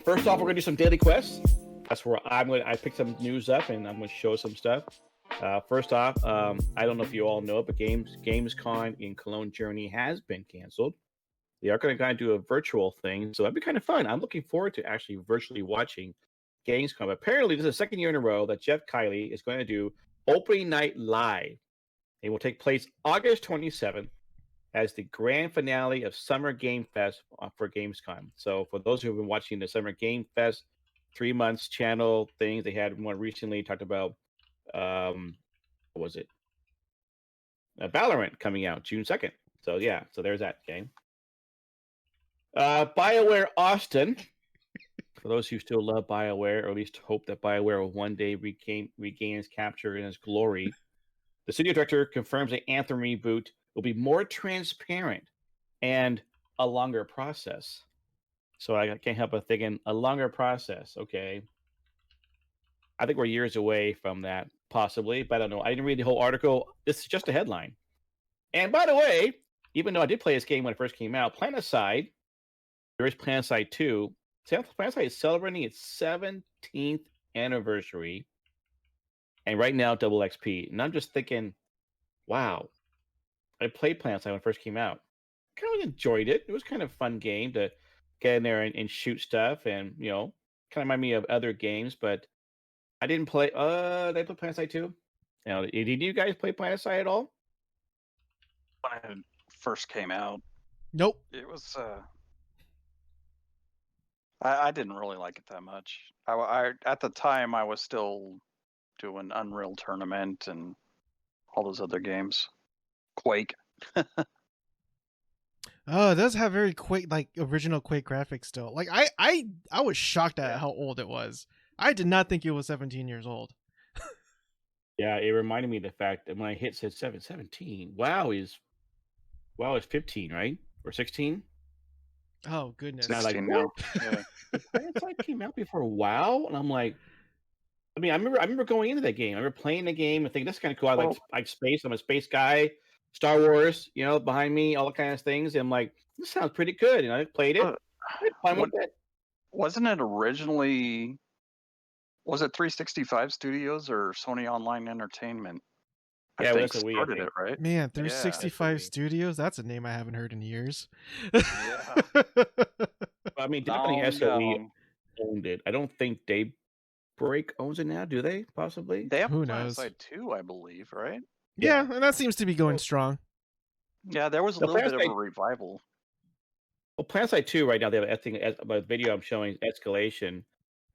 First off, we're gonna do some daily quests. That's where I picked some news up and I'm gonna show some stuff. First off, I don't know if you all know it, but Gamescom in Cologne, Germany has been canceled. They are going to do a virtual thing, so that'd be kind of fun. I'm looking forward to actually virtually watching Gamescom. Apparently, this is the second year in a row that Jeff Kiley is going to do opening night live. It will take place August 27th as the grand finale of Summer Game Fest for Gamescom. So, for those who have been watching the Summer Game Fest 3 months channel things, they had one recently talked about what was it? Valorant coming out June 2nd. So yeah, so there's that game. BioWare Austin. For those who still love BioWare, or at least hope that BioWare will one day regain its capture in its glory, the studio director confirms the Anthem reboot will be more transparent and a longer process. So I can't help but thinking a longer process. Okay, I think we're years away from that, possibly, but I don't know. I didn't read the whole article. This is just a headline. And by the way, even though I did play this game when it first came out, PlanetSide, there is PlanetSide 2. PlanetSide is celebrating its 17th anniversary. And right now, double XP. And I'm just thinking, wow, I played PlanetSide when it first came out. Kind of enjoyed it. It was kind of a fun game to get in there and shoot stuff and, kind of remind me of other games, but I didn't play. Did I play PlanetSide 2? Did you guys play PlanetSide at all? When it first came out, Nope. it was. I didn't really like it that much. I at the time I was still doing Unreal Tournament and all those other games. Quake. Oh, it does have very Quake, like original Quake graphics still. Like I was shocked at how old it was. I did not think it was 17 years old. Yeah, it reminded me of the fact that when I hit said 17, WoW is 15, right? Or 16? Oh goodness. Now, like, 16 now. what? Yeah. PlanetSide came out before WoW, and I'm like, I remember going into that game. I remember playing the game and thinking, this is kind of cool. I like space. I'm a space guy. Star Wars, behind me, all the kinds of things. And I'm like, this sounds pretty good. And I played it. I had fun with it. Wasn't it originally? Was it 365 Studios or Sony Online Entertainment? Yeah, I think that's a Wii, started it, right? Man, 365 Wii. Studios, that's a name I haven't heard in years. Yeah. I mean, definitely Long SOE gone. owned it. I don't think Daybreak owns it now, do they? Possibly. They have Who knows? PlanetSide 2, I believe, right? Yeah, and that seems to be going strong. Yeah, there was a The little bit of a PlanetSide revival. Well, PlanetSide 2 right now, they have a thing about the video I'm showing, Escalation,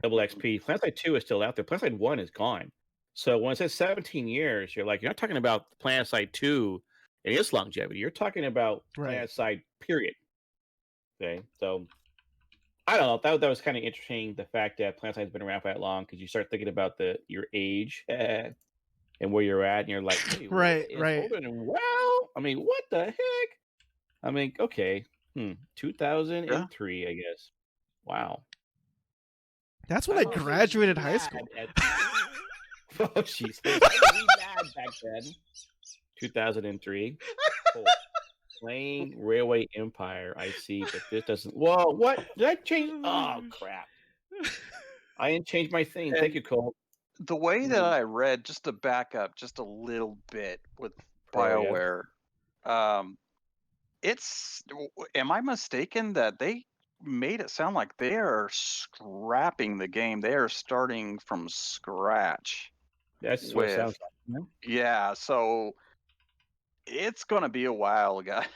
double XP. PlanetSide 2 is still out there. PlanetSide 1 is gone. So when it says 17 years, you're not talking about PlanetSide 2 and its longevity. You're talking about Right. PlanetSide, period. Okay, so I don't know. That was kind of interesting, the fact that PlanetSide's been around for that long, because you start thinking about your age and where you're at, and you're like, hey, Right. older than WoW? I mean, what the heck? I mean, okay. 2003, I guess. Wow. That's when I graduated high school. Oh, jeez. I was really mad back then. 2003. Oh, playing Railway Empire. I see, but this doesn't. Whoa, what? Did I change? Oh, crap. I didn't change my thing. Thank you, Cole. The way that I read, just to back up just a little bit with Oh, yeah. BioWare, am I mistaken that they made it sound like they are scrapping the game? They are starting from scratch. That's what it sounds like. Yeah, so it's going to be a while, guys.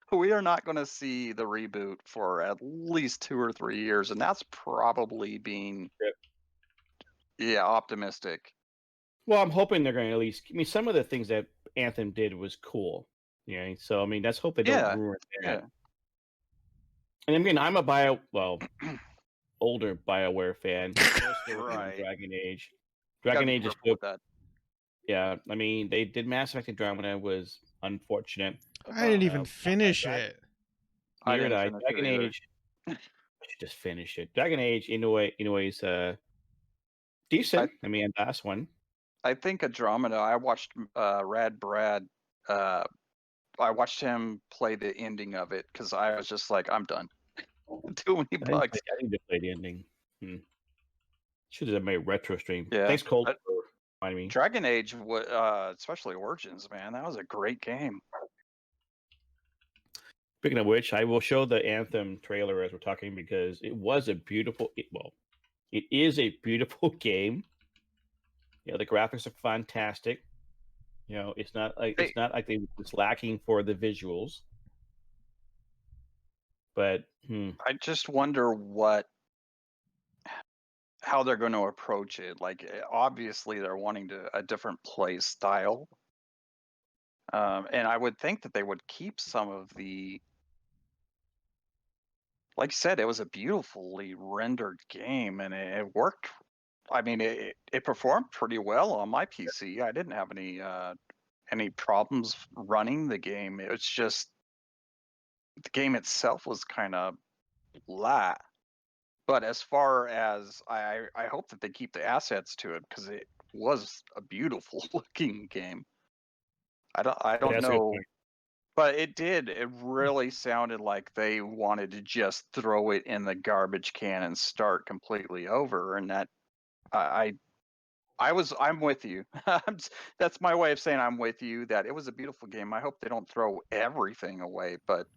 We are not going to see the reboot for at least 2 or 3 years, and that's probably being optimistic. Well, I'm hoping they're going to at least. I mean, some of the things that Anthem did was cool. Yeah, so I mean, let's hope they don't ruin that. Yeah. And I mean, I'm a older BioWare fan. Right. Dragon Age. Gotta Dragon be Age is careful good. with that. Yeah, I mean, they did Mass Effect Andromeda, was unfortunate. I didn't even finish it. Neither did I. Finish it Dragon either. Age. I should just finish it. Dragon Age, in a way, is decent. I mean, last one. I think Andromeda. I watched Rad Brad. I watched him play the ending of it because I was just like, I'm done. Too many bugs. I need to play the ending. Should have made a retro stream. Yeah. Thanks, Cole, for reminding me. Dragon Age, especially Origins, man, that was a great game. Speaking of which, I will show the Anthem trailer as we're talking because it was a beautiful. It is a beautiful game. The graphics are fantastic. It's not like they was lacking for the visuals. But I just wonder how they're going to approach it. Like, obviously, they're wanting a different play style, and I would think that they would keep some of the. Like I said, it was a beautifully rendered game, and it worked. I mean, it performed pretty well on my PC. I didn't have any problems running the game. It was just the game itself was kind of flat. But as far as I hope that they keep the assets to it because it was a beautiful looking game. I don't know, but it did. It really sounded like they wanted to just throw it in the garbage can and start completely over. And that I'm with you. That's my way of saying I'm with you. That it was a beautiful game. I hope they don't throw everything away, but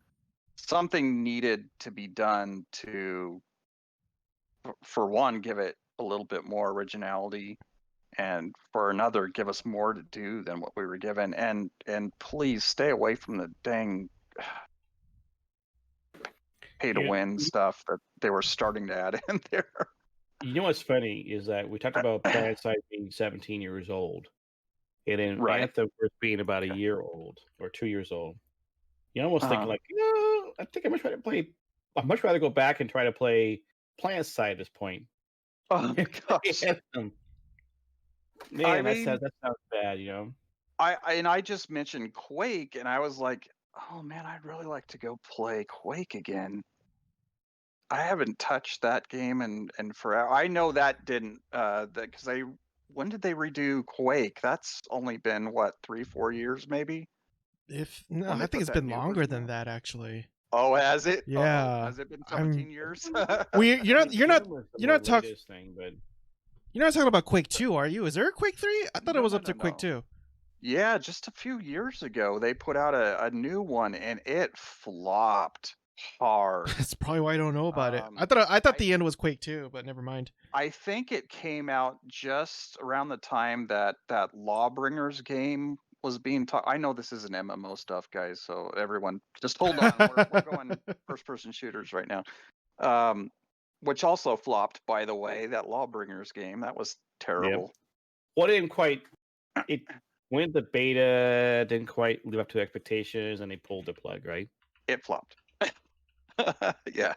something needed to be done to. For one, give it a little bit more originality, and for another, give us more to do than what we were given. And please stay away from the dang pay to win stuff that they were starting to add in there. You know what's funny is that we talked about PlanetSide being 17 years old, and then Anthem being about a year old or 2 years old. You almost think like, I think I'd much rather go back and try to play PlanetSide at this point. Oh my gosh. Man, that sounds bad, I just mentioned Quake, and I was like, oh man, I'd really like to go play Quake again. I haven't touched that game and forever. I know that didn't because when did they redo Quake? That's only been what 3-4 years maybe. I think it's been longer than that actually. Oh, has it? Yeah. Has it been 17 years? Well, you're not talking about Quake 2, are you? Is there a Quake 3? I thought it was up to Quake 2. Yeah, just a few years ago they put out a new one and it flopped hard. That's probably why I don't know about it. I thought the end was Quake 2, but never mind. I think it came out just around the time that Lawbringers game was being taught. I know this isn't MMO stuff, guys, so everyone just hold on. We're going first-person shooters right now, which also flopped, by the way. That Lawbringers game, that was terrible. Yep. Well, it went the beta, didn't quite live up to expectations, and they pulled the plug, right? It flopped. Yeah.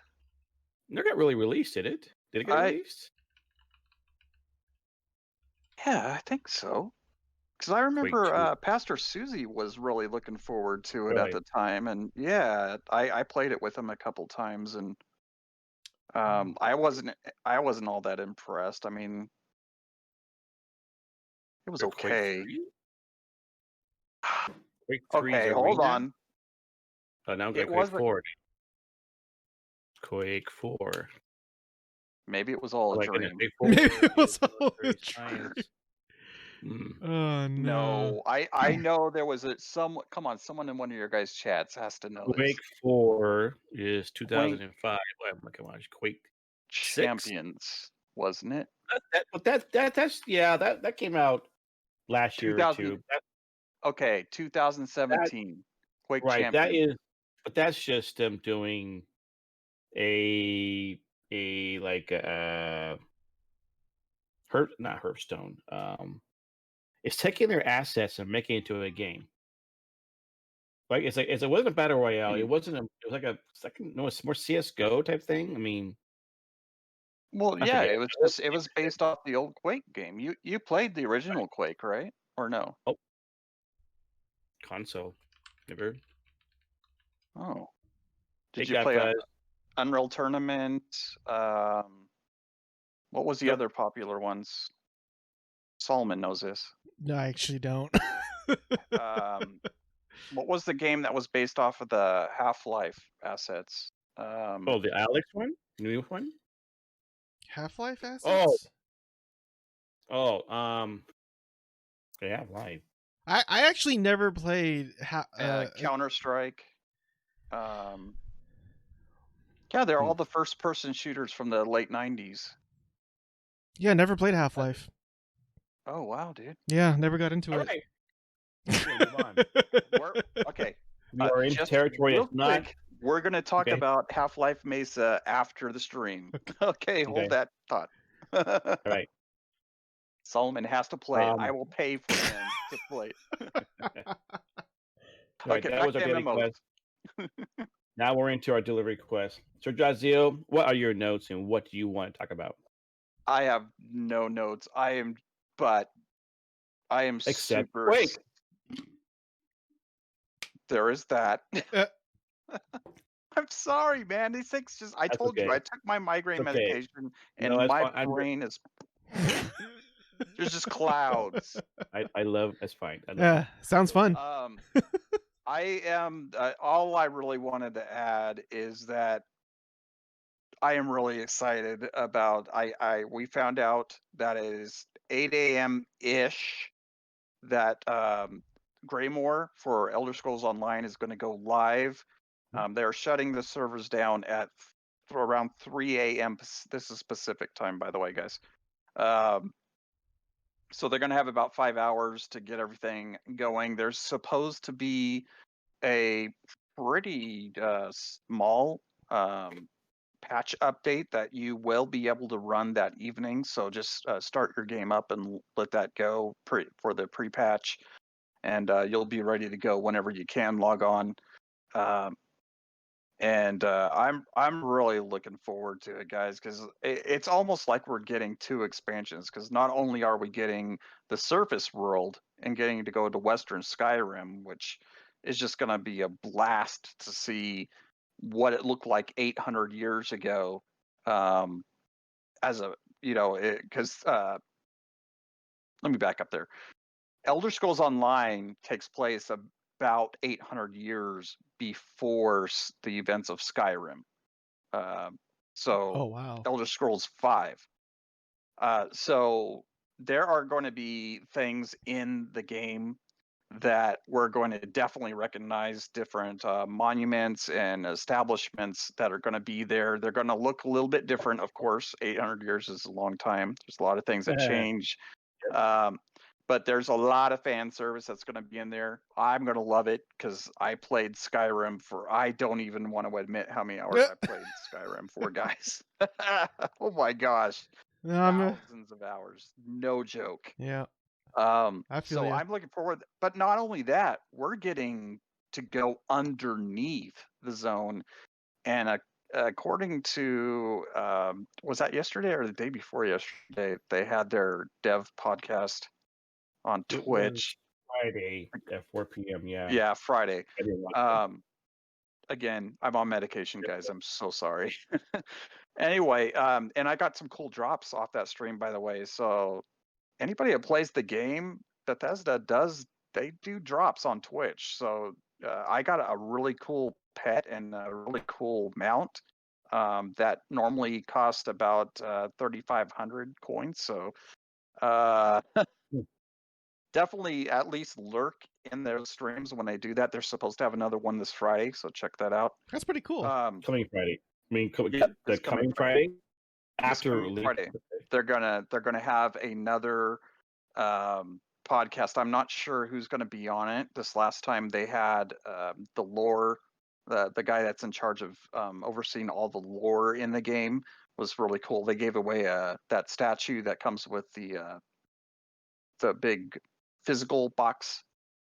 Never got really released, did it? Did it get released? Yeah, I think so. Because I remember Pastor Susie was really looking forward to it at the time, and yeah, I played it with him a couple times, and I wasn't all that impressed. I mean, it was okay. Okay, hold on. Oh, now Quake 4. Quake 4. Maybe it was all a dream. Maybe it was all a dream. Oh no! I know there was come on, someone in one of your guys' chats has to know. Quake 4 is 2005. Come on, Quake Champions, wasn't it? That came out last year or two. Okay, 2017. Quake right, Champions. That's just them doing not Hearthstone. It's taking their assets and making it into a game. Like it wasn't a battle royale. It wasn't. It was like a second. No, it's more CS:GO type thing. I mean, well, yeah, it was based off the old Quake game. You played the original Quake, right? Or no? Oh, console, never. Oh, did you play Unreal Tournament? What was the other popular ones? Solomon knows this. No, I actually don't. What was the game that was based off of the Half-Life assets? The Alex one? New one? Half-Life assets? Yeah, live. I actually never played Counter Strike. Yeah, they're all the first-person shooters from the late '90s. yeah, never played Half-Life. Oh wow, dude. Yeah, never got into All it. right. Okay, move on. Okay. We are in Just territory real that's not. quick, we're gonna talk Okay. about Half-Life Mesa after the stream. Okay, hold Okay. that thought. All right. Solomon has to play it. I Um, will pay for him to play it. Right, Okay, that back was our to daily MMOs. quest. Now we're into our delivery quest. So, Jaziel, what are your notes and what do you want to talk about? I have no notes. I am Except super. Quake. There is that. Uh, I'm sorry, man. These things just. I That's told you, okay. I took my migraine It's okay. medication, and No, that's my fine. brain is. There's just clouds. I love. That's fine. I love yeah, sounds fun. I am. All I really wanted to add is that I am really excited about. We found out that it is 8 a.m. ish that Greymore for Elder Scrolls Online is going to go live. They're shutting the servers down at around 3 a.m. This is Pacific time, by the way, guys. So they're going to have about 5 hours to get everything going. There's supposed to be a pretty small patch update that you will be able to run that evening. So just start your game up and let that go for the pre-patch, and you'll be ready to go whenever you can log on. I'm really looking forward to it, guys, because it's almost like we're getting 2 expansions. Because not only are we getting the surface world and getting to go to Western Skyrim, which is just going to be a blast to see what it looked like 800 years ago, as a because let me back up there. Elder Scrolls Online takes place about 800 years before the events of Skyrim. So Oh wow. Elder Scrolls 5. So there are going to be things in the game that we're going to definitely recognize, different monuments and establishments that are going to be there. They're going to look a little bit different, of course. 800 years is a long time. There's a lot of things that change. But there's a lot of fan service that's going to be in there. I'm going to love it because I played Skyrim I don't even want to admit how many hours I played Skyrim for, guys. Oh my gosh. Thousands of hours. No joke. Yeah. I feel So ya. I'm looking forward. But not only that, we're getting to go underneath the zone. And according to, was that yesterday or the day before yesterday? They had their dev podcast on Twitch. Friday at 4 p.m. Yeah. Yeah, Friday. I didn't watch it. Again, I'm on medication, guys. I'm so sorry. Anyway, and I got some cool drops off that stream, by the way. So anybody that plays the game, Bethesda they do drops on Twitch. So I got a really cool pet and a really cool mount that normally cost about 3,500 coins. So definitely at least lurk in their streams when they do that. They're supposed to have another one this Friday, so check that out. That's pretty cool. Coming Friday. I mean, yeah, the coming Friday. After release. Friday, they're gonna have another podcast. I'm not sure who's gonna be on it. This last time they had the lore, the guy that's in charge of overseeing all the lore in the game was really cool. They gave away that statue that comes with the big physical box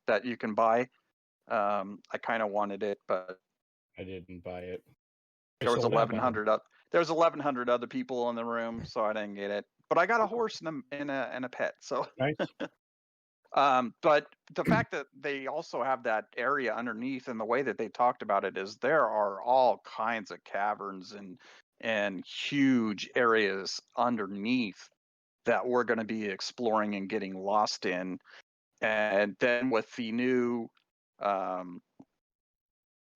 that you can buy. I kind of wanted it, but I didn't buy it. There was 1,100 up. There was 1,100 other people in the room, so I didn't get it. But I got a horse and a pet. So nice. But the fact that they also have that area underneath, and the way that they talked about it is there are all kinds of caverns and huge areas underneath that we're going to be exploring and getting lost in. And then with the new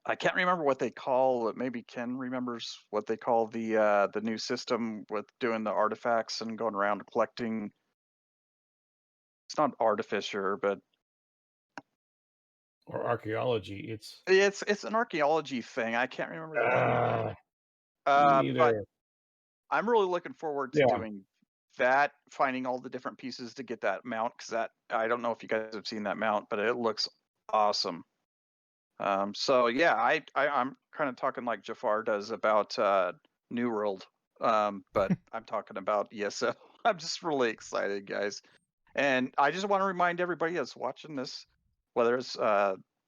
I can't remember what they call it. Maybe Ken remembers what they call the new system with doing the artifacts and going around collecting. It's not artificer, but Or archaeology. it's an archaeology thing. I can't remember the name. Me But neither. I'm really looking forward to Yeah. doing that, finding all the different pieces to get that mount, because that, I don't know if you guys have seen that mount, but it looks awesome. So yeah, I'm kind of talking like Jafar does about New World, but I'm talking about ESO. I'm just really excited, guys, and I just want to remind everybody that's watching this, whether it's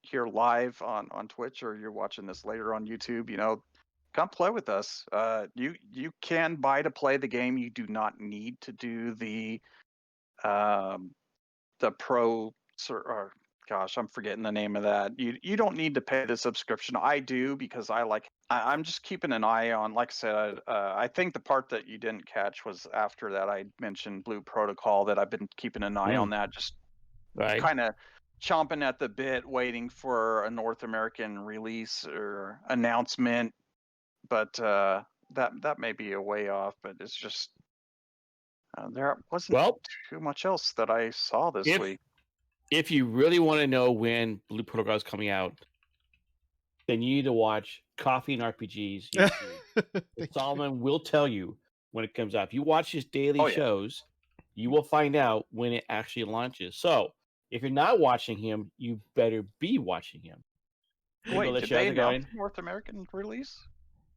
here live on Twitch or you're watching this later on YouTube, come play with us. You can buy to play the game. You do not need to do the pro or gosh, I'm forgetting the name of that. You don't need to pay the subscription. I do because I'm just keeping an eye on. Like I said, I think the part that you didn't catch was after that I mentioned Blue Protocol, that I've been keeping an eye on that, just Right. kind of chomping at the bit, waiting for a North American release or announcement. But that may be a way off. But it's just there wasn't too much else that I saw this week. If you really want to know when Blue Protocol is coming out, then you need to watch Coffee and RPGs YouTube. Solomon will tell you when it comes out. If you watch his daily shows, you will find out when it actually launches. So if you're not watching him, you better be watching him. Wait, did they announce North American release?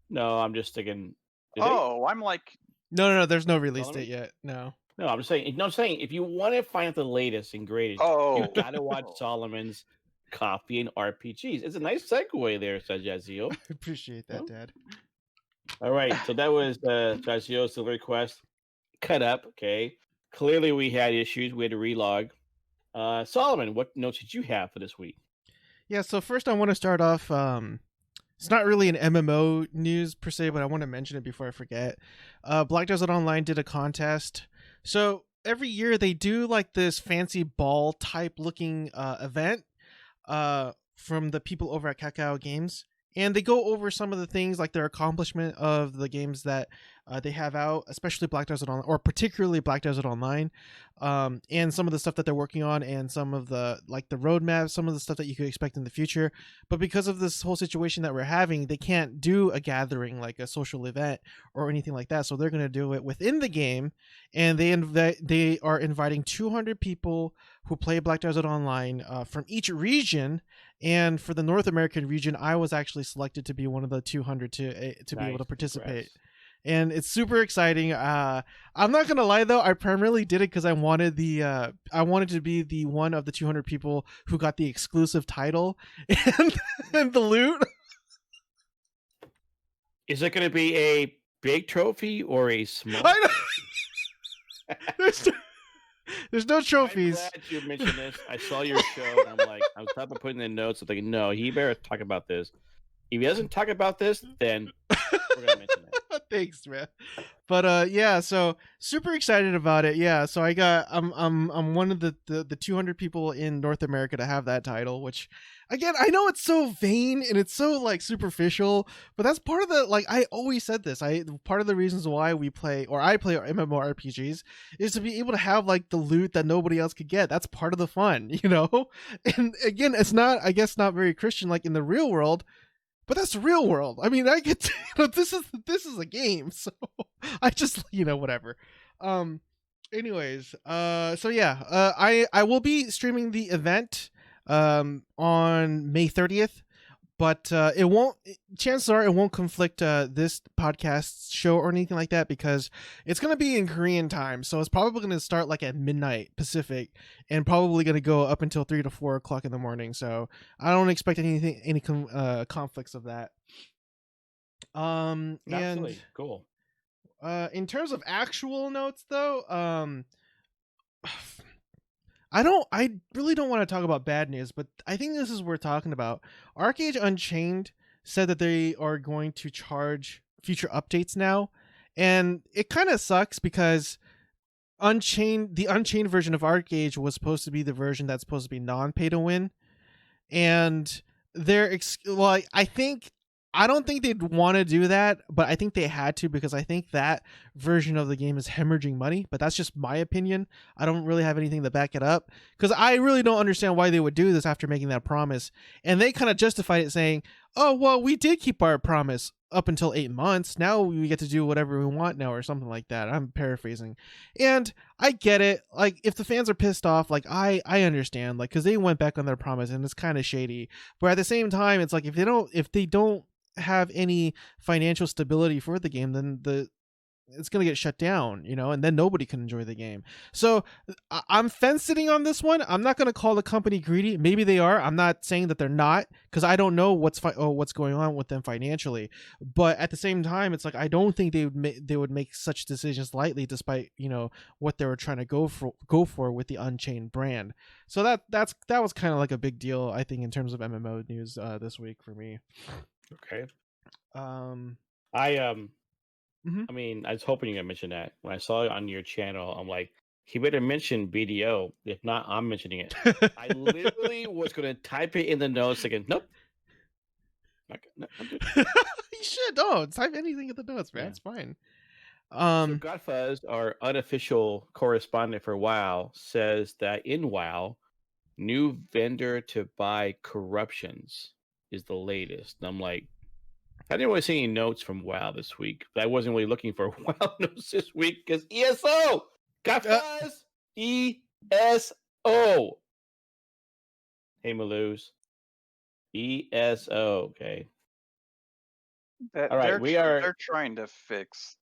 No, I'm just thinking. I'm like, no, there's no release date yet. No, I'm just saying. No, I'm saying if you want to find out the latest and greatest, you got to watch Solomon's Coffee and RPGs. It's a nice segue there, says Jaziel. I appreciate that, Dad. All right, so that was Jaziel's Silver Request cut up. Okay, clearly we had issues. We had to relog. Solomon, what notes did you have for this week? Yeah, so first I want to start off. It's not really an MMO news per se, but I want to mention it before I forget. Black Desert Online did a contest. So every year they do like this fancy ball type looking event from the people over at Kakao Games. And they go over some of the things like their accomplishment of the games that they have out, especially Black Desert Online, or particularly Black Desert Online, and some of the stuff that they're working on, and some of the like the roadmap, some of the stuff that you could expect in the future. But because of this whole situation that we're having, they can't do a gathering like a social event or anything like that. So they're going to do it within the game, and they are inviting 200 people who play Black Desert Online from each region. And for the North American region, I was actually selected to be one of the 200 to be able to participate. Congrats. And it's super exciting. I'm not gonna lie though, I primarily did it because I wanted to be the one of the 200 people who got the exclusive title and the loot. Is it going to be a big trophy or a small? I know. There's no trophies. I'm glad you mentioned this. I saw your show, and I'm like, I was about to put in the notes. I'm thinking, no, he better talk about this. If he doesn't talk about this, then we're gonna mention it. Thanks, man. But yeah, so super excited about it. Yeah, so I'm one of the 200 people in North America to have that title, which again, I know it's so vain and it's so like superficial, but that's part of the, like, I always said this. Part of the reasons why I play MMORPGs is to be able to have like the loot that nobody else could get. That's part of the fun, you know? And again, it's not, I guess, not very Christian like in the real world. But that's the real world. I mean, I get to, this is a game, so I just, whatever. Anyways, so yeah, I will be streaming the event on May 30th, but chances are it won't conflict this podcast show or anything like that, because it's going to be in Korean time. So it's probably going to start like at midnight Pacific and probably going to go up until 3 to 4 o'clock in the morning. So I don't expect any conflicts of that. Absolutely. And cool. In terms of actual notes though, I really don't want to talk about bad news, but I think this is worth talking about. ArcheAge Unchained said that they are going to charge future updates now, and it kind of sucks because the Unchained version of ArcheAge was supposed to be the version that's supposed to be non-pay to win, and well, I don't think they'd want to do that, but I think they had to because I think that version of the game is hemorrhaging money. But that's just my opinion. I don't really have anything to back it up because I really don't understand why they would do this after making that promise. And they kind of justified it saying, "Oh, well, we did keep our promise up until 8 months. Now we get to do whatever we want now," or something like that. I'm paraphrasing, and I get it. Like, if the fans are pissed off, like I understand, like, because they went back on their promise and it's kind of shady. But at the same time, it's like if they don't have any financial stability for the game, then it's going to get shut down, and then nobody can enjoy the game. So I'm fence sitting on this one. I'm not going to call the company greedy. Maybe they are. I'm not saying that they're not, because I don't know what's going on with them financially. But at the same time, it's like I don't think they would make such decisions lightly, despite what they were trying to go for with the Unchained brand. So that was kind of like a big deal, I think, in terms of MMO news this week for me. Okay. Mhm. I mean, I was hoping you're gonna mention that. When I saw it on your channel, I'm like, he better mention BDO. If not, I'm mentioning it. I literally was gonna type it in the notes again. Nope. You should don't type anything in the notes, man. Yeah. It's fine. So Godfuzz, our unofficial correspondent for WoW, says that in WoW, new vendor to buy corruptions is the latest. And I'm like, I didn't really see any notes from WoW this week. But I wasn't really looking for WoW notes this week because ESO! Godfuzz! ESO! Hey, Maloos. ESO, okay. All right, They're trying to fix.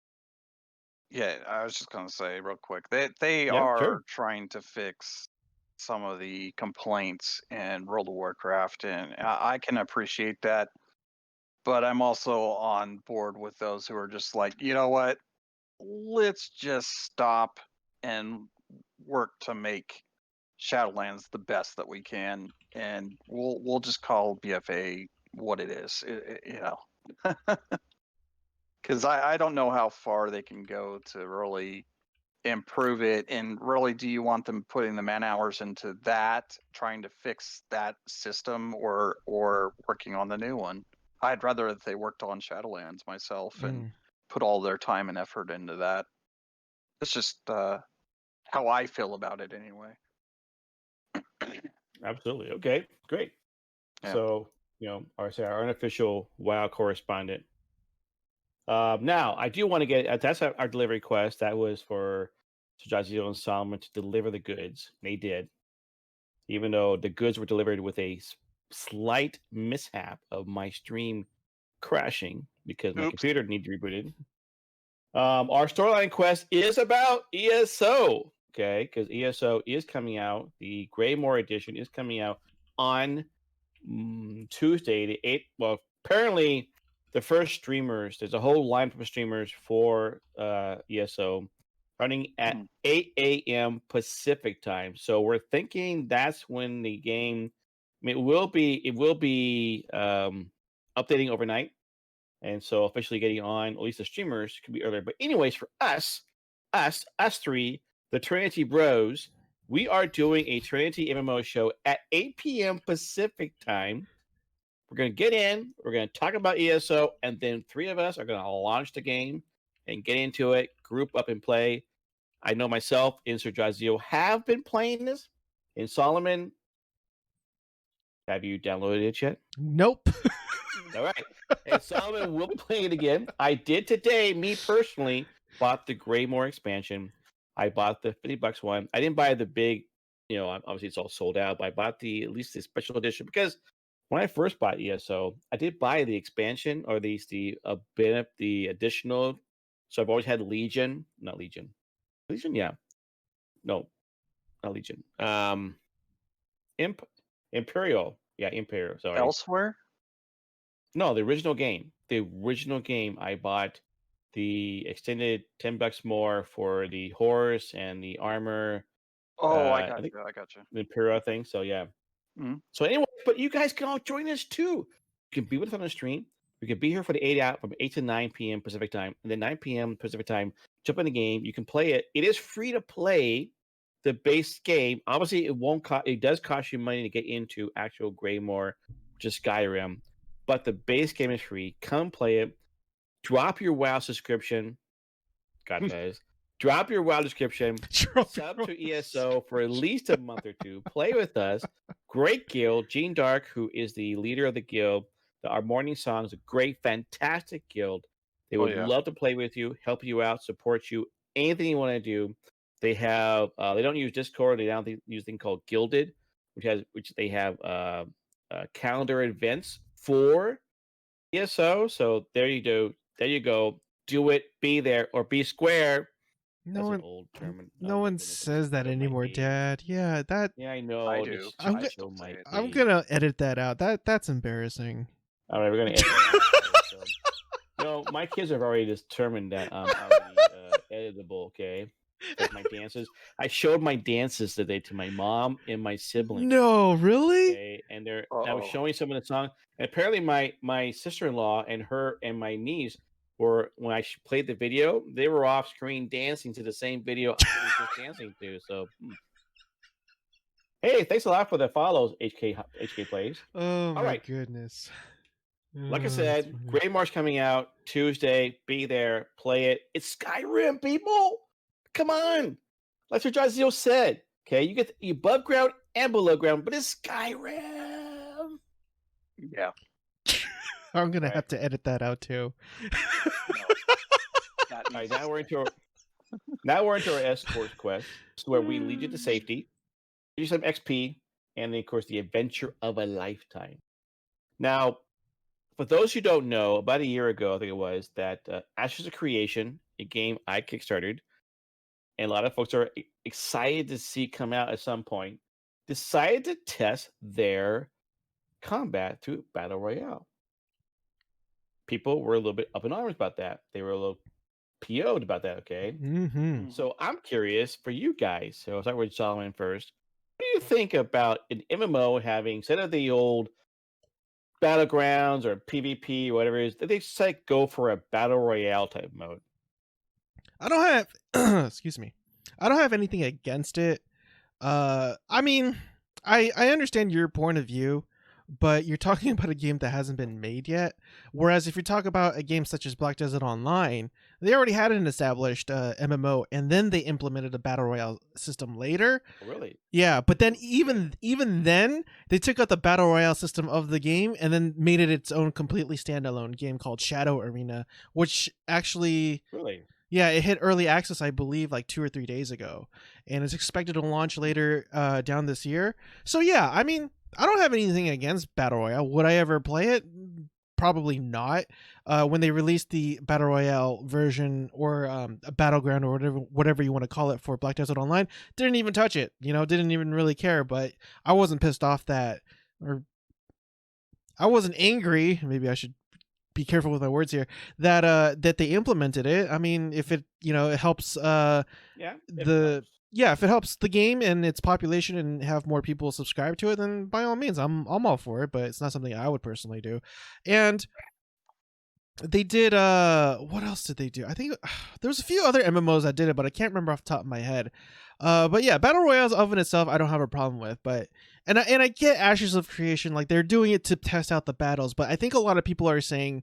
Yeah, I was just gonna say real quick. They are sure. trying to fix some of the complaints in World of Warcraft, and I can appreciate that. But I'm also on board with those who are just like, you know what? Let's just stop and work to make Shadowlands the best that we can, and we'll just call BFA what it is. Because I don't know how far they can go to really improve it. And really, do you want them putting the man hours into that, trying to fix that system, or working on the new one? I'd rather that they worked on Shadowlands myself and put all their time and effort into that. It's just how I feel about it anyway. Absolutely. Okay, great. Yeah. So, our unofficial WoW correspondent. Now, I do want to get that's our delivery quest. That was for Jaziel and Solomon to deliver the goods. They did, even though the goods were delivered with a slight mishap of my stream crashing because my computer needed rebooted. Our storyline quest is about ESO, okay? Because ESO is coming out. The Greymoor edition is coming out on Tuesday, the 8th. Well, apparently, the first streamers, there's a whole lineup of streamers for ESO running at 8 a.m. Pacific time. So we're thinking that's when the game, it will be updating overnight. And so officially getting on, at least the streamers could be earlier. But anyways, for us three, the Trinity Bros, we are doing a Trinity MMO show at 8 p.m. Pacific time. We're going to get in, we're going to talk about ESO, and then three of us are going to launch the game and get into it, group up and play. I know myself and Sir Jaziel have been playing this. And Solomon, have you downloaded it yet? Nope. All right. And Solomon will be playing it again. I did today, me personally, bought the Greymoor expansion. I bought the $50 one. I didn't buy the big, obviously it's all sold out, but I bought at least the special edition because when I first bought ESO, I did buy the expansion, or at least the additional. So I've always had Legion. Yeah. No, not Legion. Imperial. Yeah, Imperial. Sorry. Elsewhere? No, the original game. I bought the extended $10 more for the horse and the armor. Oh, I got you. The Imperial thing. So yeah. Mm-hmm. So anyway, but you guys can all join us too. You can be with us on the stream. We can be here for from 8 to 9 p.m. Pacific time, and then 9 p.m. Pacific time. Jump in the game. You can play it. It is free to play. The base game. Obviously, it won't cost. It does cost you money to get into actual Greymoor which is Skyrim, but the base game is free. Come play it. Drop your WoW subscription. God knows. Drop your WoW subscription. Sub to ESO for at least a month or two. Play with us. Great guild. Gene Dark, who is the leader of the guild. Our Morning Song is a great, fantastic guild. They would love to play with you, help you out, support you. Anything you want to do. They have. They don't use Discord. They don't use a thing called Guilded, which they have calendar events for ESO. So there you go. There you go. Do it. Be there or be square. No one, old term. no one says that anymore, Dad. Yeah, that. Yeah, I know. I do. I'm gonna edit that out. That's embarrassing. All right, we're gonna edit that out. So, no, my kids have already determined that I'm already editable. Okay, like my dances. I showed my dances today to my mom and my siblings. No, really? Okay, and I was showing some of the song. And apparently, my sister-in-law and her and my niece were, when I played the video, they were off screen dancing to the same video I was just dancing to. So, hey, thanks a lot for the follows, HK Plays. Oh my goodness! Like I said, Grey Marsh coming out Tuesday. Be there, play it. It's Skyrim, people. Come on, like what Jazio said. Okay, you get the above ground and below ground, but it's Skyrim. Yeah. I'm gonna have to edit that out too. All right, now we're into our escort quest, where we lead you to safety, give you some XP, and then of course the adventure of a lifetime. Now, for those who don't know, about a year ago, I think it was, that Ashes of Creation, a game I kickstarted, and a lot of folks are excited to see come out at some point, decided to test their combat through Battle Royale. People were a little bit up in arms about that. They were a little PO'd about that, okay? Mm-hmm. So I'm curious for you guys. So I'll start with Solomon first. What do you think about an MMO having, instead of the old Battlegrounds or PvP or whatever it is, that they just like go for a Battle Royale type mode? I don't have excuse me. I don't have anything against it. I mean, I understand your point of view, but you're talking about a game that hasn't been made yet. Whereas if you talk about a game such as Black Desert Online, they already had an established MMO, and then they implemented a battle royale system later. Oh, really? Yeah, but then even then, they took out the battle royale system of the game and then made it its own completely standalone game called Shadow Arena, which actually... Really? Yeah, it hit early access, I believe, like 2 or 3 days ago, and it's expected to launch later down this year. So yeah, I mean, I don't have anything against Battle Royale. Would I ever play it? Probably not. When they released the Battle Royale version or a Battleground or whatever you want to call it for Black Desert Online, didn't even touch it. Didn't even really care. But I wasn't pissed off or I wasn't angry. Maybe I should be careful with my words here. That they implemented it. I mean, if it it helps. If it helps the game and its population and have more people subscribe to it, then by all means, I'm all for it. But it's not something I would personally do. And they did. What else did they do? I think there was a few other MMOs that did it, but I can't remember off the top of my head. But yeah, Battle Royales of in itself, I don't have a problem with. But and I get Ashes of Creation, like they're doing it to test out the battles. But I think a lot of people are saying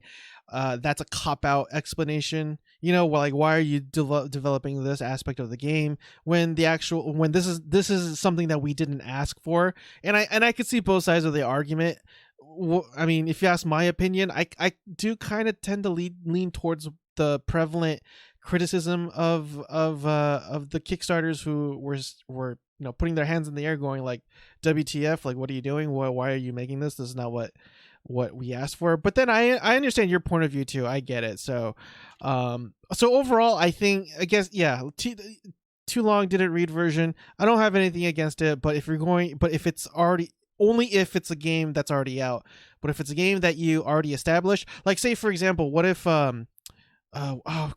that's a cop-out explanation. Like why are you developing this aspect of the game when this is something that we didn't ask for? And I could see both sides of the argument. I mean, if you ask my opinion, I do kind of tend to lean towards the prevalent criticism of the Kickstarters who were putting their hands in the air, going like, WTF, like what are you doing? Why are you making this? This is not what we asked for. But then I understand your point of view too. I get it. So overall, I guess too long didn't read version. I don't have anything against it. But if it's already, only if it's a game that's already out. But if it's a game that you already established, like say for example, what if oh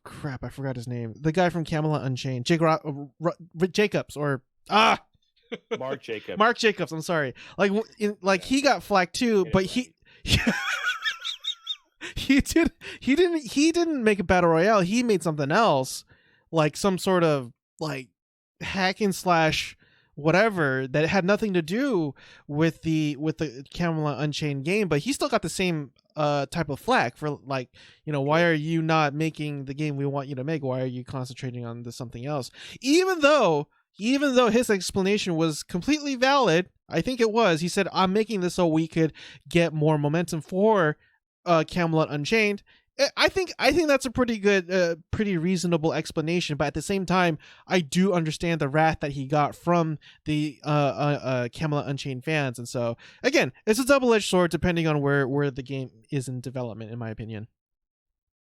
crap, I forgot his name. The guy from Camelot Unchained, Jacobs or Mark Jacobs. Mark Jacobs. I'm sorry. He got flack too, but he didn't make a battle royale. He made something else, like some sort of like hack and slash whatever that had nothing to do with the Camelot Unchained game, but he still got the same type of flack for, like, why are you not making the game we want you to make? Why are you concentrating on something else? Even though his explanation was completely valid, I think it was. He said, I'm making this so we could get more momentum for Camelot Unchained. I think that's a pretty good, pretty reasonable explanation. But at the same time, I do understand the wrath that he got from the Camelot Unchained fans. And so, again, it's a double-edged sword depending on where the game is in development, in my opinion.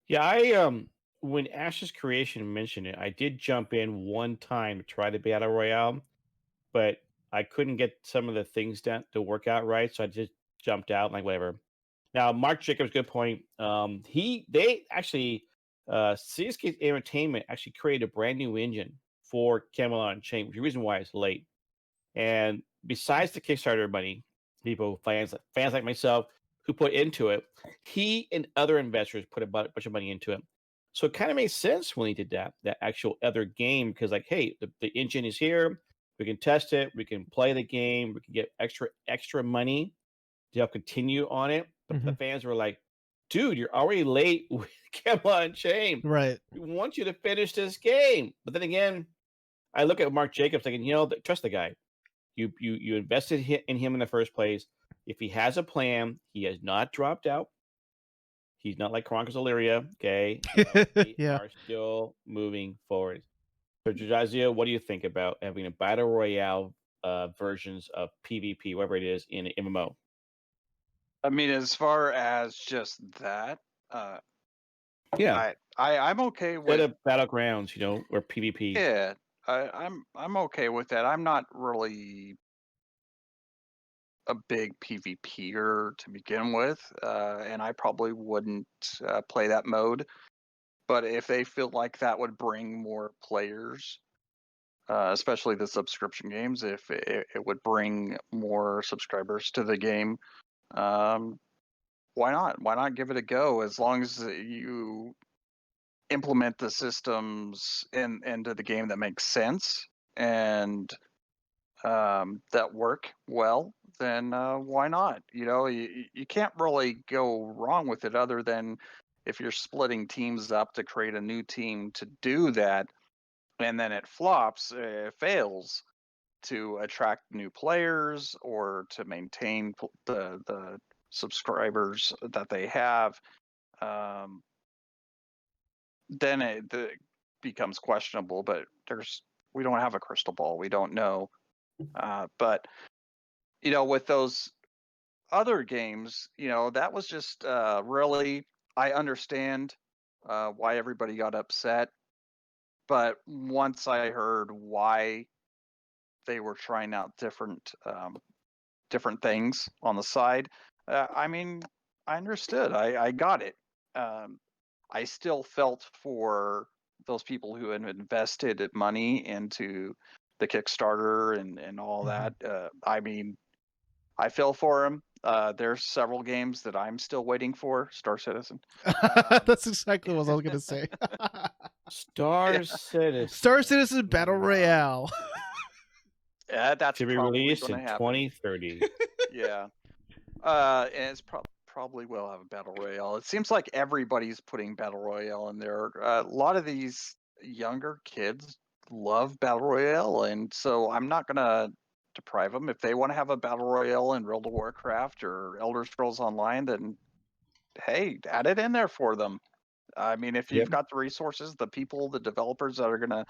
Yeah, I when Ash's Creation mentioned it, I did jump in one time to try the battle royale, but I couldn't get some of the things done to work out right, so I just jumped out, like, whatever. Now, Mark Jacobs, good point. They actually, CSK Entertainment actually created a brand new engine for Camelot Unchained, which is the reason why it's late. And besides the Kickstarter money, fans like myself who put into it, he and other investors put a bunch of money into it. So it kind of made sense when he did that actual other game, because, like, hey, the engine is here, we can test it, we can play the game, we can get extra money to help continue on it. The fans were like, dude, you're already late with Camelot Unchained. Right. We want you to finish this game. But then again, I look at Mark Jacobs thinking, trust the guy. You invested in him in the first place. If he has a plan, he has not dropped out. He's not like Chronicles of Illyria, okay? They are still moving forward. So, Jazia, what do you think about having a battle royale versions of PvP, whatever it is, in an MMO? I mean, as far as just that, yeah, I'm okay with instead of Battlegrounds, or PvP. Yeah, I'm okay with that. I'm not really a big PvPer to begin with, and I probably wouldn't play that mode. But if they feel like that would bring more players, especially the subscription games, if it would bring more subscribers to the game, why not? Why not give it a go? As long as you implement the systems into the game that makes sense and that work well, then why not? You can't really go wrong with it, other than if you're splitting teams up to create a new team to do that, and then it flops, it fails to attract new players or to maintain the subscribers that they have. Then it becomes questionable. But we don't have a crystal ball. We don't know. But with those other games, that was just really, I understand why everybody got upset. But once I heard why they were trying out different things on the side, I mean, I understood. I got it. I still felt for those people who had invested money into the Kickstarter and all that. I mean, I feel for them. There's several games that I'm still waiting for. Star Citizen. That's exactly what I was going to say. Star Citizen. Star Citizen Battle Royale. Yeah, that's to be probably released in happen. 2030. Yeah. And it's probably will have a battle royale. It seems like everybody's putting battle royale in there. A lot of these younger kids love battle royale, and so I'm not gonna deprive them. If they want to have a battle royale in World of Warcraft or Elder Scrolls Online, then hey, add it in there for them. I mean, if you've got the resources, the people, the developers that are gonna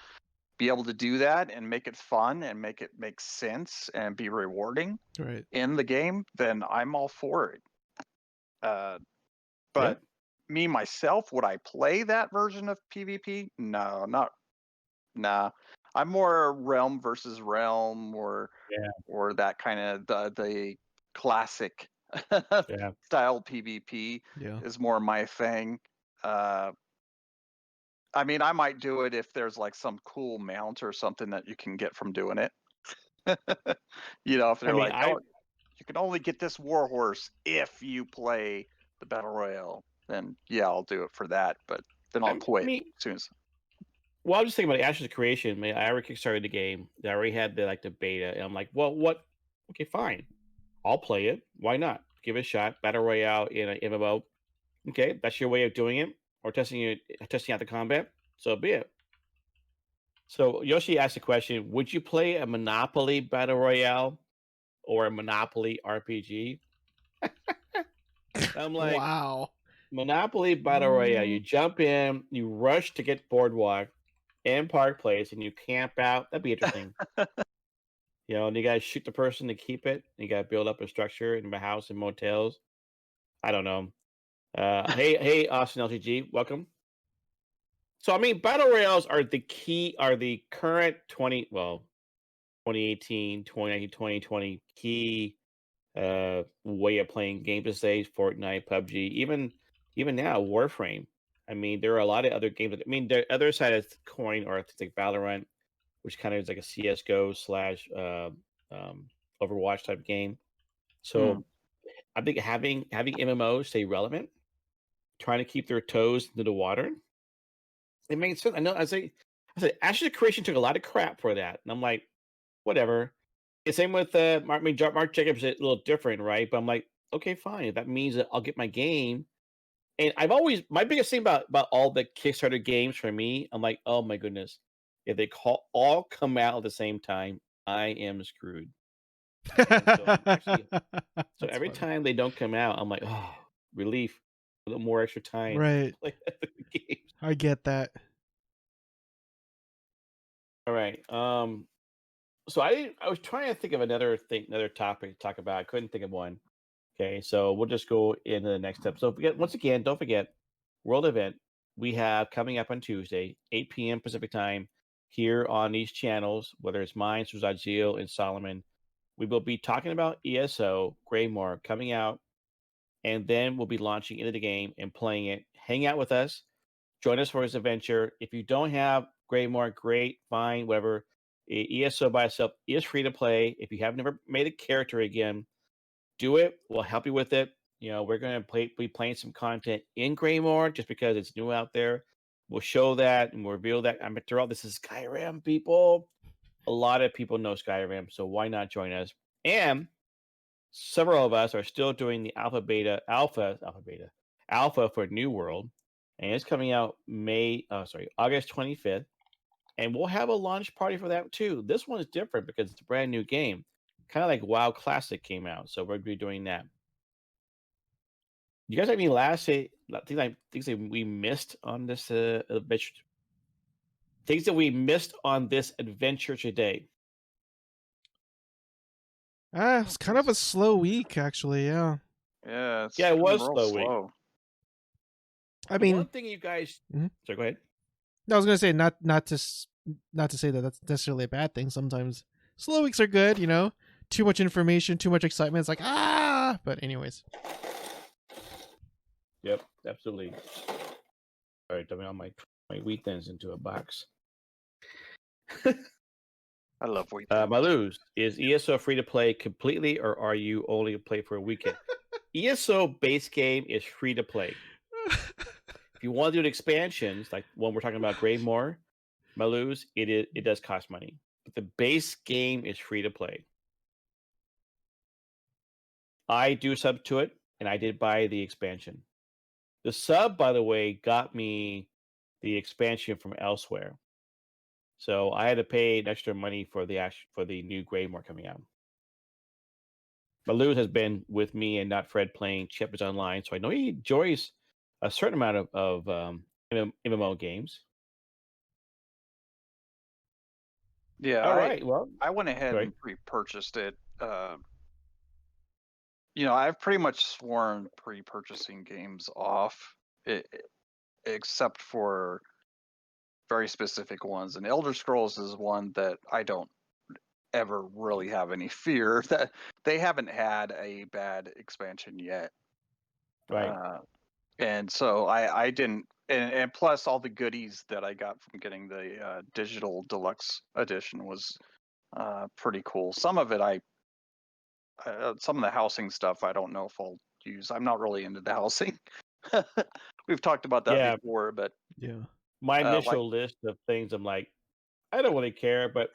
be able to do that and make it fun and make it make sense and be rewarding in the game, then I'm all for it. But me myself, would I play that version of PvP? No, nah. I'm more Realm versus Realm, or that kind of the classic style PvP is more my thing. I mean, I might do it if there's like some cool mount or something that you can get from doing it. If they're oh, you can only get this warhorse if you play the battle royale, then yeah, I'll do it for that. But then I'll quit as soon as. Well, I'm just thinking about Ashes of Creation. Man, I already kickstarted the game. I already had the beta, and I'm like, well, what? Okay, fine. I'll play it. Why not? Give it a shot. Battle Royale in an MMO. Okay, that's your way of doing it, or testing out the combat. So be it. So Yoshi asked the question: would you play a Monopoly Battle Royale or a Monopoly RPG? I'm like, Wow. Monopoly Battle Royale. You jump in, you rush to get Boardwalk and Park Place, and you camp out. That'd be interesting. And you gotta shoot the person to keep it. You gotta build up a structure in a house and motels. I don't know. Hey, Austin LTG, welcome. So I mean, battle royales are the current 2018, 2019, 2020 key way of playing games these days. Fortnite, PUBG, even now Warframe. I mean, there are a lot of other games. I mean, the other side of the coin, or things like Valorant, which kind of is like a CS:GO slash Overwatch type game. Hmm. So I think having MMOs stay relevant, trying to keep their toes into the water, it makes sense. I know. I said, Ashes of Creation took a lot of crap for that, and I'm like, whatever. The same with Mark Jacobs is a little different, right? But I'm like, okay, fine. That means that I'll get my game. And I've always my biggest thing about all the Kickstarter games for me, I'm like, oh my goodness, if they all come out at the same time, I am screwed. And so I'm actually so That's every funny. time they don't come out, I'm like, oh, relief, a little more extra time to Right. play the games. I get that. All right. So I was trying to think of another topic to talk about. I couldn't think of one. Okay, so we'll just go into the next step. So once again, don't forget, World Event we have coming up on Tuesday, 8 p.m. Pacific time, here on these channels, whether it's mine, Suicide Zeal, and Solomon. We will be talking about ESO Greymoor coming out, and then we'll be launching into the game and playing it. Hang out with us, join us for this adventure. If you don't have Greymoor, great, fine, whatever. ESO by itself is free to play. If you have never made a character again, do it. We'll help you with it. We're going to be playing some content in Greymoor just because it's new out there. We'll show that and we'll reveal that. I mean, after all, this is Skyrim, people. A lot of people know Skyrim, so why not join us? And several of us are still doing the alpha for New World, and it's coming out August 25th. And we'll have a launch party for that too. This one is different because it's a brand new game, kind of like WoW Classic came out. So we're going to be doing that. You guys have any things that we missed on this adventure? Things that we missed on this adventure today. It's kind of a slow week, actually. Yeah. Yeah, it's Yeah, it been was real slow week. slow. I The mean, one thing you guys. Mhm. Sorry, go ahead. I was gonna say not to say that that's necessarily a bad thing. Sometimes slow weeks are good. Too much information, too much excitement. It's like But anyways. Yep, absolutely. All right, dumping all my wheat thins into a box. I love wheat. Maluz, is ESO free to play completely, or are you only play for a weekend? ESO base game is free to play. If you want to do expansions, like one we're talking about, Greymoor, Maluz, it does cost money. But the base game is free to play. I do sub to it, and I did buy the expansion. The sub, by the way, got me the expansion from elsewhere. So I had to pay extra money for the new Greymoor coming out. Maluz has been with me and not Fred playing Champions Online, so I know he enjoys a certain amount of MMO games. Yeah, All right. Well, I went ahead sorry. and pre-purchased it. I've pretty much sworn pre-purchasing games off, except for very specific ones. And Elder Scrolls is one that I don't ever really have any fear that they haven't had a bad expansion yet. Right. And so I didn't, and plus all the goodies that I got from getting the digital deluxe edition was pretty cool. Some of it some of the housing stuff I don't know if I'll use. I'm not really into the housing. We've talked about that Yeah. before, but Yeah. My like initial list of things, I'm like, I don't really care, but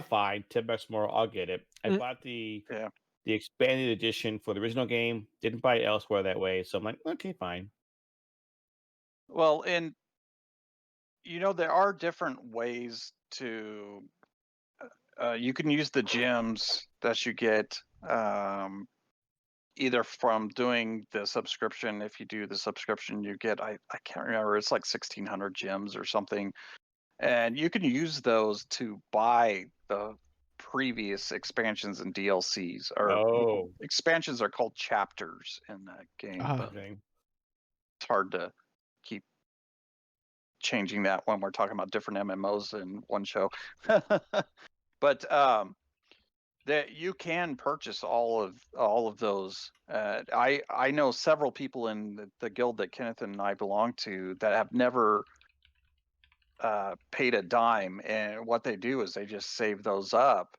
fine, $10 more, I'll get it. I Mm. bought the yeah. expanded edition for the original game. Didn't buy it elsewhere that way, so I'm like, okay, fine. Well, and there are different ways to. You can use the gems that you get either from doing the subscription. If you do the subscription, you get I can't remember. It's like 1,600 gems or something, and you can use those to buy the previous expansions and DLCs. Or Oh, expansions are called chapters in that game, Ah. but okay. it's hard to keep changing that when we're talking about different MMOs in one show. But that you can purchase all of those. I know several people in the guild that Kenneth and I belong to that have never paid a dime, and what they do is they just save those up,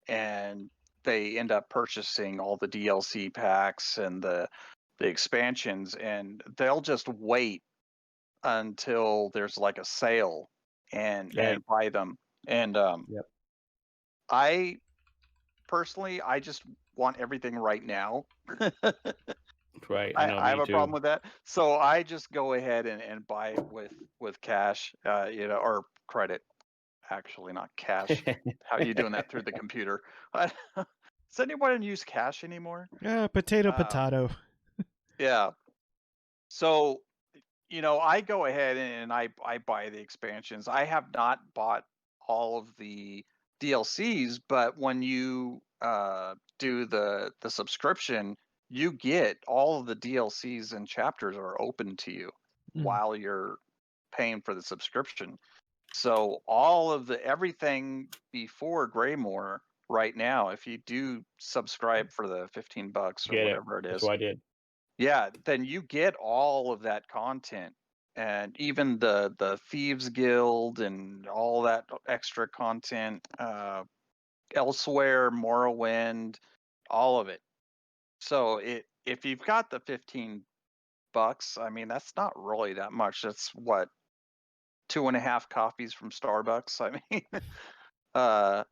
and they end up purchasing all the DLC packs and the expansions, and they'll just wait until there's like a sale and Right. buy them. And Yep. I personally, I just want everything right now. Right. I know, I have me a problem too. with that, so I just go ahead and buy it with cash, or credit. Actually, not cash. How are you doing that through the computer? Does anyone use cash anymore? Yeah, potato, Um, potato. yeah. So I go ahead and I buy the expansions. I have not bought all of the DLCs, but when you do the subscription, you get all of the DLCs and chapters are open to you Mm. while you're paying for the subscription. So all of everything before Greymore right now, if you do subscribe for the $15 or Get it. whatever it That's is, what I did. yeah, then you get all of that content, and even the Thieves Guild and all that extra content, elsewhere, Morrowind, all of it. So if you've got the $15, I mean that's not really that much. That's what 2.5 coffees from Starbucks. I mean, uh,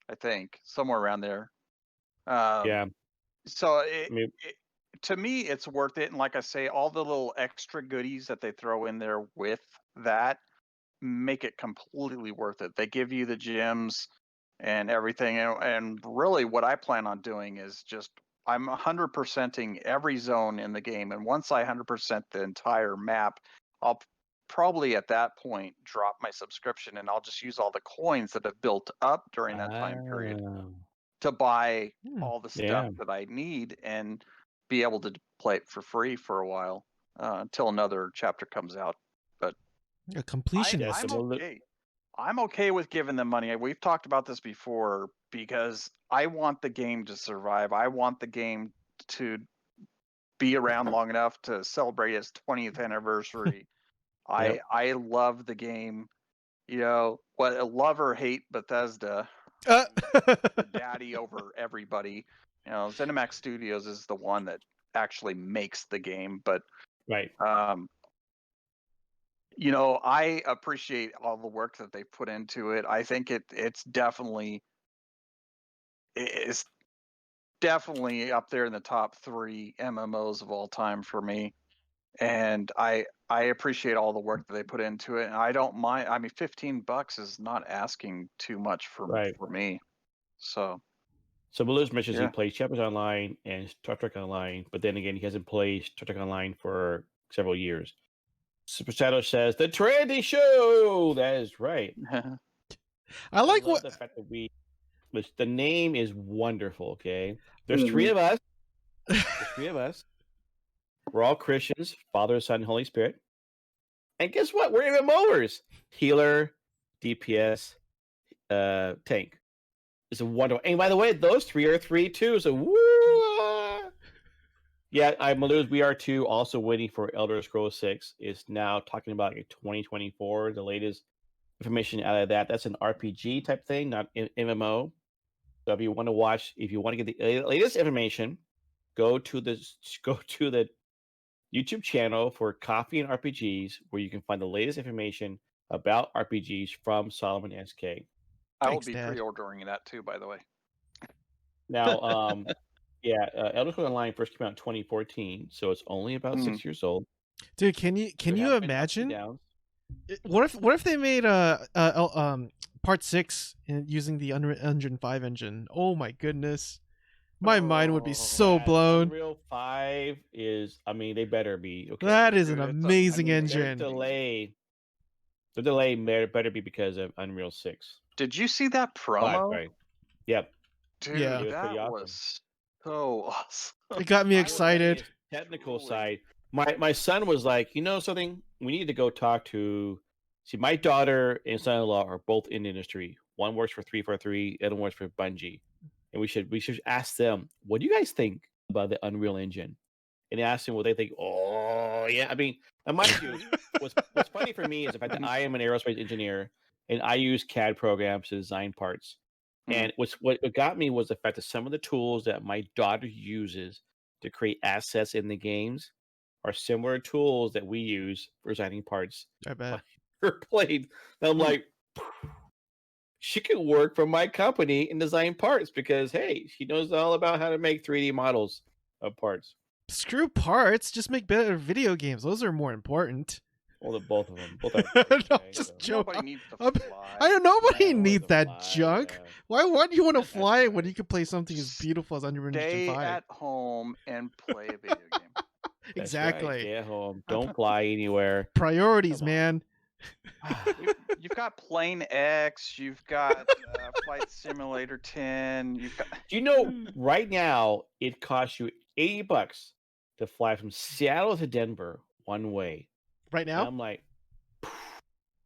I think somewhere around there. Yeah. So I mean, to me, it's worth it. And like I say, all the little extra goodies that they throw in there with that make it completely worth it. They give you the gems and everything. And really, what I plan on doing is just I'm 100%ing every zone in the game. And once I 100% the entire map, I'll probably at that point drop my subscription and I'll just use all the coins that have built up during that time period oh, to buy Hmm. all the stuff yeah. that I need and be able to play it for free for a while until another chapter comes out. But A completionist. Yes, I'm well, okay. I'm okay with giving them money. We've talked about this before because I want the game to survive. I want the game to be around long enough to celebrate its 20th anniversary. Yep. I love the game. What love or hate Bethesda, Uh, the daddy over everybody. ZeniMax Studios is the one that actually makes the game, but Right. I appreciate all the work that they put into it. I think it's definitely up there in the top 3 MMOs of all time for me. And I appreciate all the work that they put into it, and I don't mind. I mean, $15 is not asking too much for Right. me. So So Baluz mentions he yeah. plays Shepherds Online and Star Trek Online, but then again, he hasn't played Star Trek Online for several years. Super Shadow says, the trendy show! That is right. I like I love what. the fact that the name is wonderful, okay? There's 3 of us. There's 3 of us. We're all Christians, Father, Son, Holy Spirit. And guess what? We're even mowers. Healer, DPS, tank. It's a wonderful. And by the way, those 3 are 3 too. So woo! Yeah, Maluz, we are too. Also waiting for Elder Scrolls 6. It's now talking about 2024. The latest information out of that. That's an RPG type thing, not MMO. So if you want to get the latest information, go to the YouTube channel for Coffee and RPGs, where you can find the latest information about RPGs from Solomon SK. I will Thanks, be Dad. pre-ordering that too, by the way. Now, yeah, Elder Scrolls Online first came out in 2014, so it's only about 6 years old. Dude, can you There have been ups and imagine? downs. What if they made part 6 using the Unreal Engine 5 engine? Oh my goodness. My mind would be so Yeah, blown. Unreal 5 is, I mean, they better be okay. That is an Dude, it's amazing amazing. Their engine. delay better be because of Unreal 6. Did you see that Five, promo? sorry. Yep. Dude, Yeah. It was pretty that awesome. was so awesome. It got me I will tell you excited. his technical Truly. side. My son was like, you know something? We need to go talk to. See, my daughter and son-in-law are both in the industry. One works for 343, the other works for Bungie, and we should ask them, what do you guys think about the Unreal Engine? And ask them what they think. Oh yeah, I mean, and mind you, what's funny for me is the fact that I am an aerospace engineer and I use CAD programs to design parts. And what got me was the fact that some of the tools that my daughter uses to create assets in the games are similar tools that we use for designing parts. I bet. Her played. And I'm like, she can work for my company and design parts because hey, she knows all about how to make 3D models of parts. Screw parts. Just make better video games. Those are more important. Well, both of them. Both are great, No, okay, just so- joke. Nobody needs to I'm- fly. I don't. Nobody Yeah, needs the that fly, junk. yeah. Why do you want to That's fly when right. you can play something as beautiful as Unreal Engine Stay 5? at home and play a video game. That's right. Exactly. Stay at home. Don't fly anywhere. Priorities, Come on. man. You've got Plane X. You've got Flight Simulator 10. You've got Do you know right now it costs you $80 to fly from Seattle to Denver one way? Right And now? I'm like,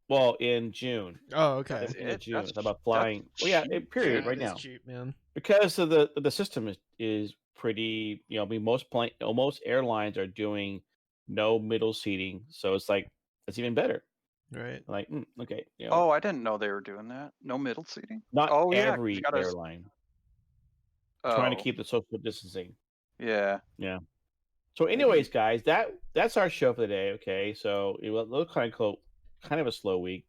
well, in June. Oh, okay. That's In the it? June. That's It's about ch- flying. that's Well, yeah, cheap, period. dude. Right It's now, cheap, man. because of the system is pretty. I mean, most airlines are doing no middle seating, so it's like it's even better. Right. Like, okay, Oh, I didn't know they were doing that. No middle seating. not oh, yeah, 'cause every you gotta- airline trying to Oh, keep the social distancing. yeah. So, anyways, guys, that's our show for the day. Okay, so it was kind of a slow week.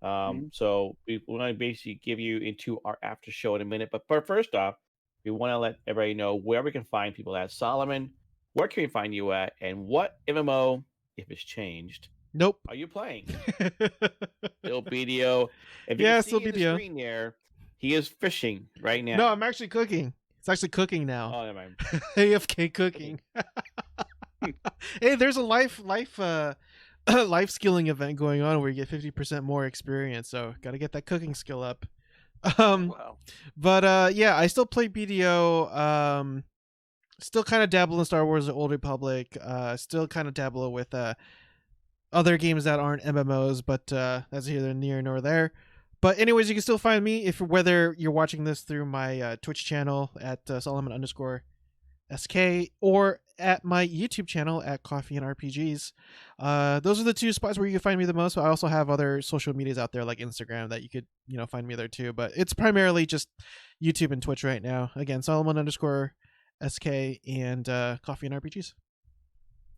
So we want to basically give you into our after show in a minute. But first off, we want to let everybody know where we can find people at. Solomon, where can we find you at, and what MMO, if it's changed, Nope. are you playing? Still BDO. If you Yeah, can still see in the BDO. screen there, he is fishing right now. No, I'm actually cooking. It's actually cooking now. Oh, never mind. AFK cooking. Hey, there's a life life skilling event going on where you get 50% more experience, so gotta get that cooking skill up. Wow. But yeah, I still play BDO. Still kind of dabble in Star Wars: The Old Republic. Still kind of dabble with other games that aren't MMOs, but that's neither near nor there. But anyways, you can still find me whether you're watching this through my Twitch channel at Solomon_SK or at my YouTube channel at Coffee and RPGs. Those are the two spots where you can find me the most. But I also have other social medias out there like Instagram that you could find me there too. But it's primarily just YouTube and Twitch right now. Again, Solomon_SK and Coffee and RPGs.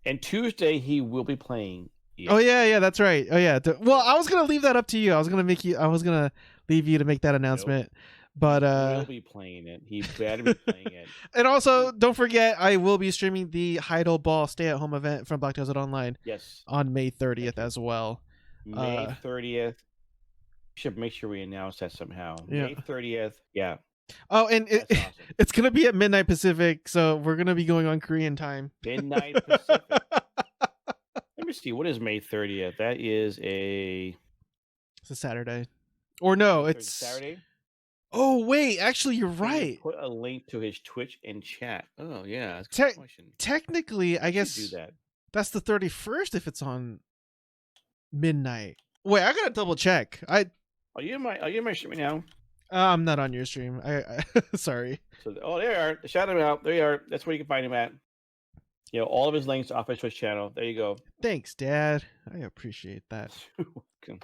And Tuesday he will be playing. Oh yeah, that's right. Oh yeah. Well, I was gonna leave that up to you. I was gonna leave you to make that announcement. But He will be playing it. He better be playing it. and also don't forget, I will be streaming the Heidel Ball stay-at-home event from Black Desert Online Yes, on May 30th as well. May 30th. Should make sure we announce that somehow. Yeah. May 30th. Yeah, Oh, and that's awesome. it's gonna be at midnight Pacific, so we're gonna be going on Korean time. Midnight Pacific. Let me see. What is May 30th? That is It's a Saturday, or no? May 30th, It's Saturday. Oh wait, actually, you're Can you right. Put a link to his Twitch in chat. Oh yeah, that's a Tech- good question. Technically, I You guess should do that. that's the 31st if it's on midnight. Wait, I gotta double check. Are you in my stream right now? I'm not on your stream. I sorry. So there they are. Shout him out. There you are. That's where you can find him at. All of his links off his Twitch channel. There you go. Thanks, Dad. I appreciate that. Welcome.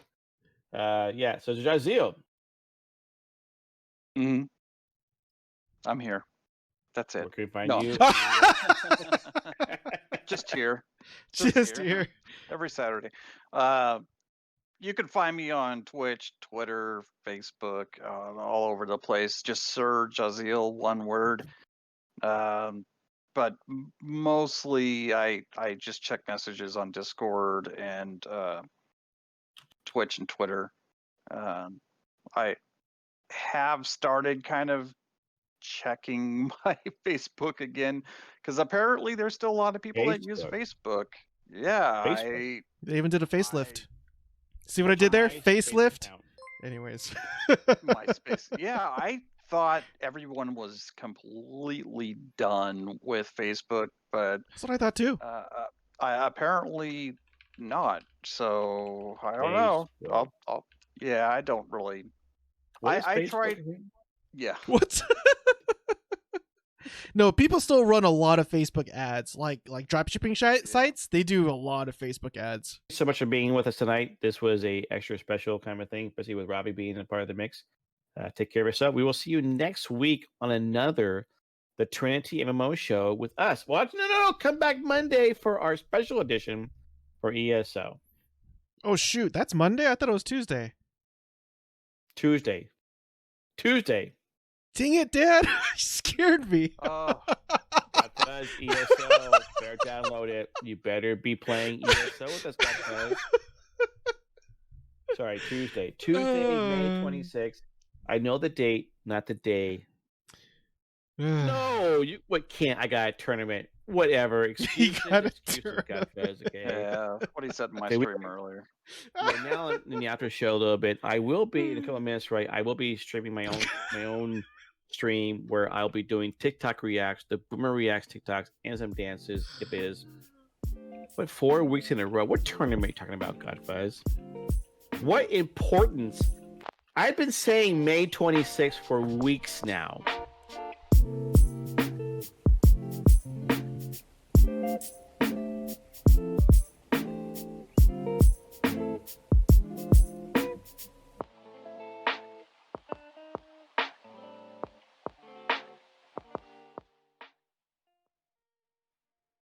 Yeah. So Jaziel. Mhm. I'm here. That's Where it. can we find No. you? Just here. Just here. Every Saturday. You can find me on Twitch, Twitter, Facebook, all over the place. Just Sir Jaziel, one word. But mostly I just check messages on Discord and Twitch and Twitter. I have started kind of checking my Facebook again because apparently there's still a lot of people that use Facebook. Yeah, Facebook. They even did a facelift. See what I did there? Facelift. account. Anyways. MySpace. Yeah, I thought everyone was completely done with Facebook, but That's what I thought too. I apparently not. So I don't know. I'll yeah, I don't really. What is I Facebook tried. again? Yeah. What? No, people still run a lot of Facebook ads, like dropshipping sites. They do a lot of Facebook ads. Thanks so much for being with us tonight. This was a extra special kind of thing, especially with Robbie being a part of the mix. Take care of yourself. We will see you next week on another The Trinity MMO show with us. Watch, no, come back Monday for our special edition for ESO. Oh shoot, that's Monday. I thought it was Tuesday. Tuesday. Dang it, Dad! You scared me. Oh, Godfuzz ESO. Better download it. You better be playing ESO with us, Godfuzz. Sorry, Tuesday, May 26th. I know the date, not the day. No, you what can't? I got a tournament. Whatever. Excuses, got a excuses, tournament. Godfuzz. Okay. yeah. What he said in my Okay, stream earlier. Right now in the after show a little bit, I will be in a couple of minutes. Right, I will be streaming my own stream where I'll be doing TikTok reacts, the Boomer reacts TikToks, and some dances. If it is, but 4 weeks in a row. What tournament are you talking about, Godfuzz? What importance? I've been saying May 26th for weeks now.